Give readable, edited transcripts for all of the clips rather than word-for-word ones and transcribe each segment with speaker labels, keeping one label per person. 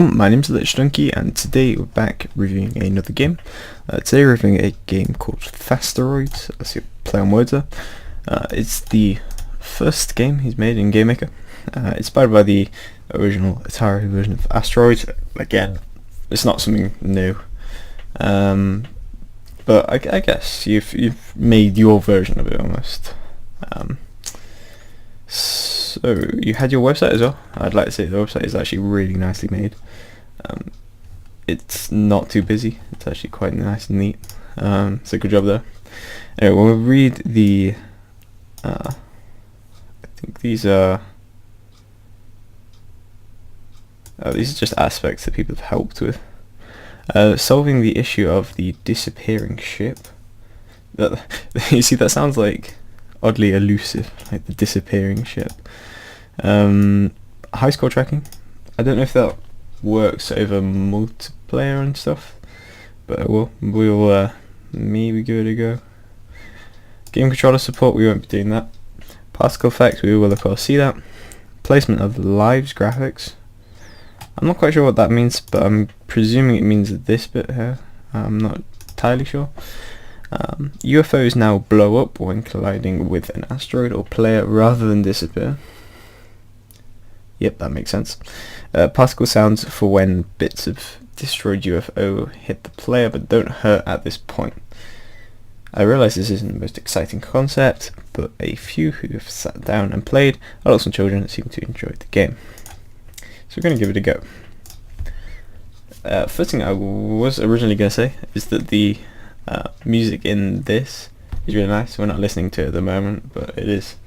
Speaker 1: My name's Donkey, and today we're back reviewing another game. Today we're reviewing a game called Asteroids. That's your play on words there. It's the first game he's made in Game Maker. Inspired by the original Atari version of Asteroids. Again, it's not something new. But I guess you've made your version of it almost. So you had your website as well. I'd like to say the website is actually really nicely made. It's not too busy. It's actually quite nice and neat. So good job there. Anyway, we'll read the. I think these are just aspects that people have helped with. Solving the issue of the disappearing ship. You see, that sounds like oddly elusive, like the disappearing ship. High score tracking. I don't know if that works over multiplayer and stuff, but we'll maybe give it a go. Game controller support, we won't be doing that. Particle effects, we will of course see that. Placement of lives graphics. I'm not quite sure what that means, but I'm presuming it means this bit here. I'm not entirely sure. UFOs now blow up when colliding with an asteroid or player rather than disappear. Yep, that makes sense. Particle sounds for when bits of destroyed UFO hit the player but don't hurt at this point. I realise this isn't the most exciting concept, but a few who have sat down and played, adults and children, seem to enjoy the game. So we're going to give it a go. First thing I was originally going to say is that the music in this is really nice. We're not listening to it at the moment, but it is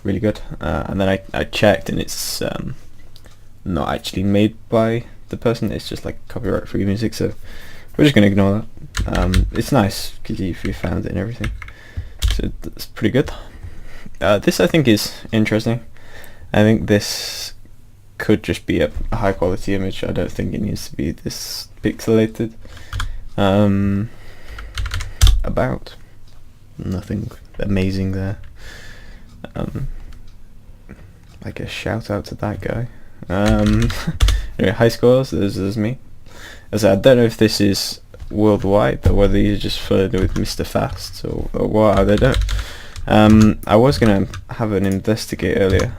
Speaker 1: really good. And then I checked, and it's not actually made by the person. It's just like copyright free music, so we're just going to ignore that. It's nice because you found it and everything, so that's pretty good. This I think is interesting. I think this could just be a high quality image. I don't think it needs to be this pixelated. About nothing amazing there. I guess shout out to that guy. Anyway, high scores, there's me. As I don't know if this is worldwide or whether you're just filled with Mr. Fast or what, I don't know. I was gonna have an investigate earlier.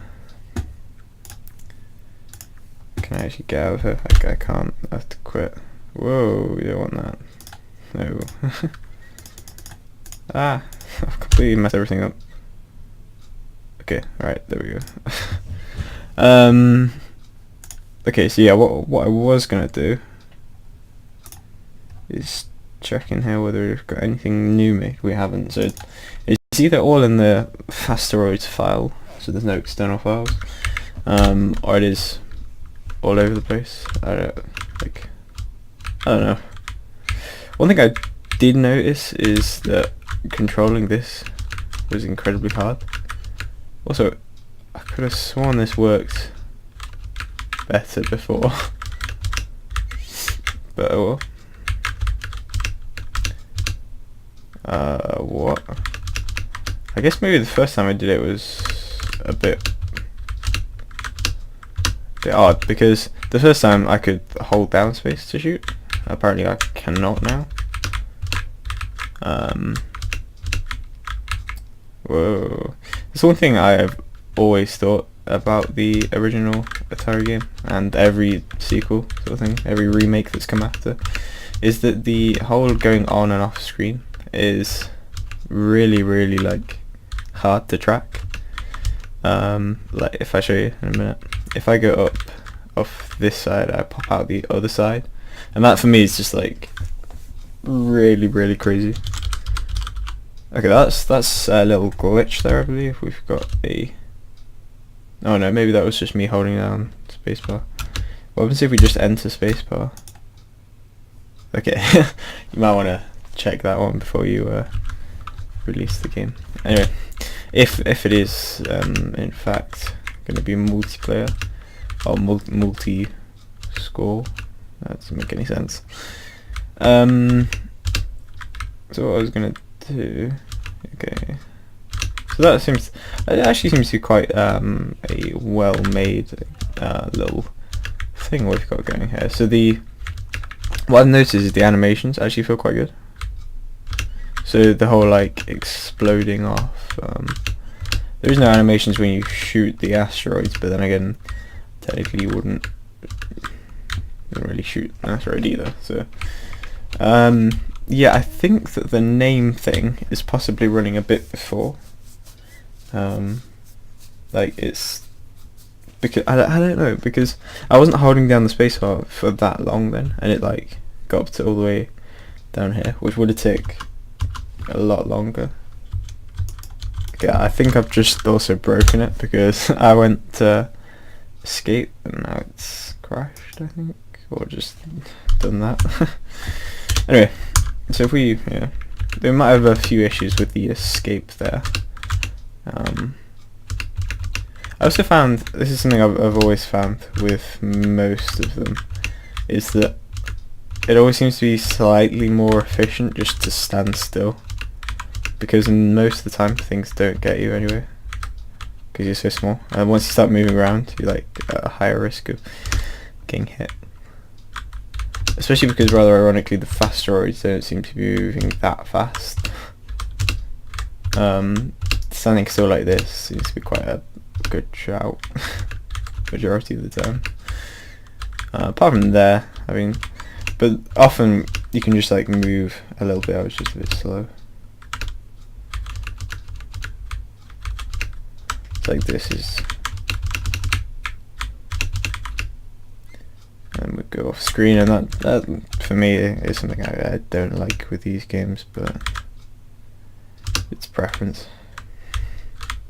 Speaker 1: Can I actually get out of here? I can't. I have to quit. Whoa, you don't want that. No. Ah, I've completely messed everything up. Okay, right, there we go. Okay, so yeah, what I was gonna do is check in here whether we've got anything new made. We haven't, so it's either all in the Asteroids file, so there's no external files, or it is all over the place. I don't know. One thing I did notice is that controlling this was incredibly hard. Also, I could have sworn this worked better before. But oh well. What? I guess maybe the first time I did it was a bit odd, because the first time I could hold down space to shoot. Apparently I cannot now. Whoa. That's one thing I have always thought about the original Atari game and every sequel sort of thing, every remake that's come after, is that the whole going on and off screen is really like hard to track. Like if I show you in a minute, if I go up off this side, I pop out the other side, and that for me is just like really crazy. Okay, that's a little glitch there, I believe. We've got a... Oh no, maybe that was just me holding down spacebar. What happens if we just enter spacebar? Okay, you might want to check that one before you release the game. Anyway, if it is in fact going to be multiplayer or multi-score, that doesn't make any sense. So what I was going to do, okay, so it actually seems to be quite a well-made little thing we've got going here. So what I've noticed is the animations actually feel quite good. So the whole like exploding off. There is no animations when you shoot the asteroids, but then again, technically you wouldn't really shoot an asteroid either. So yeah, I think that the name thing is possibly running a bit before. Like it's because I don't know, because I wasn't holding down the spacebar for that long then, and it like got up to all the way down here, which would have taken a lot longer. Yeah, I think I've just also broken it because I went to escape and now it's crashed, I think, or just done that. Anyway, so if we, we might have a few issues with the escape there. I also found, this is something I've always found with most of them, is that it always seems to be slightly more efficient just to stand still, because most of the time things don't get you anyway, because you're so small, and once you start moving around you're like at a higher risk of getting hit. Especially because, rather ironically, the fast asteroids don't seem to be moving that fast. Standing still like this seems to be quite a good shout majority of the time. Apart from there, I mean, but often you can just like move a little bit. I was just a bit slow. It's like this is, and we go off screen, and that for me is something I don't like with these games, but it's preference.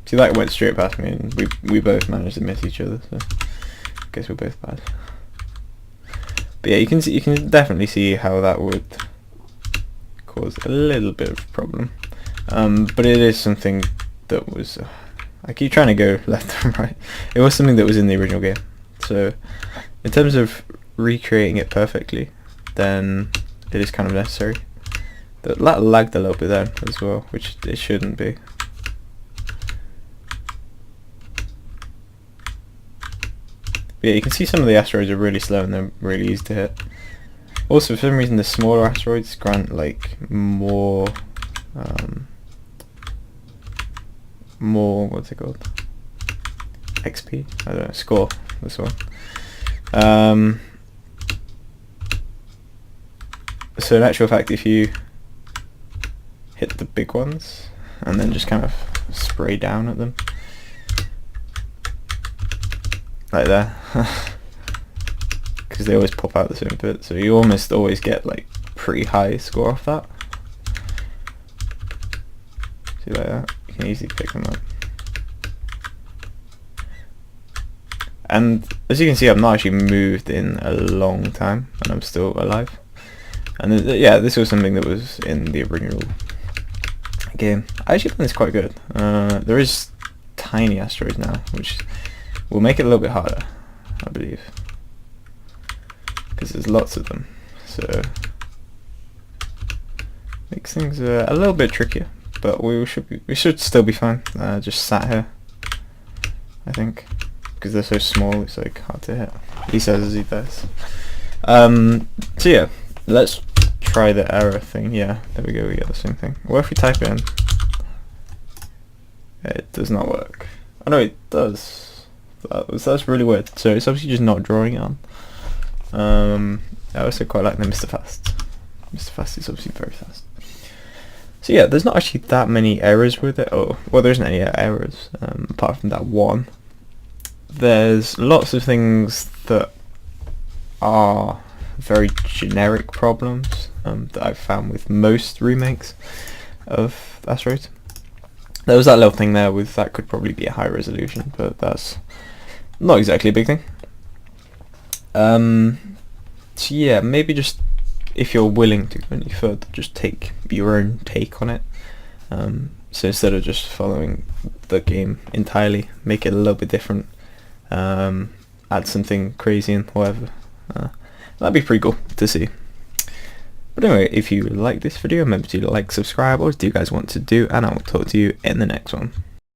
Speaker 1: See, that went straight past me, and we both managed to miss each other, so I guess we're both bad. But yeah, you can definitely see how that would cause a little bit of a problem. But it is something that was, I keep trying to go left and right. It was something that was in the original game. So in terms of recreating it perfectly, then it is kind of necessary. That lagged a little bit then as well, which it shouldn't be. But yeah, you can see some of the asteroids are really slow and they're really easy to hit. Also, for some reason, the smaller asteroids grant like more, what's it called? XP? I don't know, score, this one. So in actual fact, if you hit the big ones and then just kind of spray down at them, like there, because they always pop out the same bit, so you almost always get like pretty high score off that. See, like that, you can easily pick them up. And as you can see, I've not actually moved in a long time, and I'm still alive. And yeah, this was something that was in the original game. I actually think it's quite good. There is tiny asteroids now, which will make it a little bit harder, I believe, because there's lots of them, so makes things a little bit trickier. But we should still be fine. Just sat here, I think, because they're so small. It's like hard to hit. He says as he does. So yeah, let's try the error thing. Yeah, there we go. We get the same thing. What if we type in? It does not work. Oh no, it does. That's really weird. So it's obviously just not drawing it on. I also quite like the Mr. Fast. Mr. Fast is obviously very fast. So yeah, there's not actually that many errors with it. Oh, well, there isn't any errors apart from that one. There's lots of things that are very generic problems that I've found with most remakes of Asteroids. There was that little thing there with that could probably be a high resolution, but that's not exactly a big thing. So yeah, maybe just if you're willing to go any further, just take your own take on it. So instead of just following the game entirely, make it a little bit different. Add something crazy and whatever. That'd be pretty cool to see. But anyway, if you like this video, remember to like, subscribe, or do you guys want to do, and I will talk to you in the next one.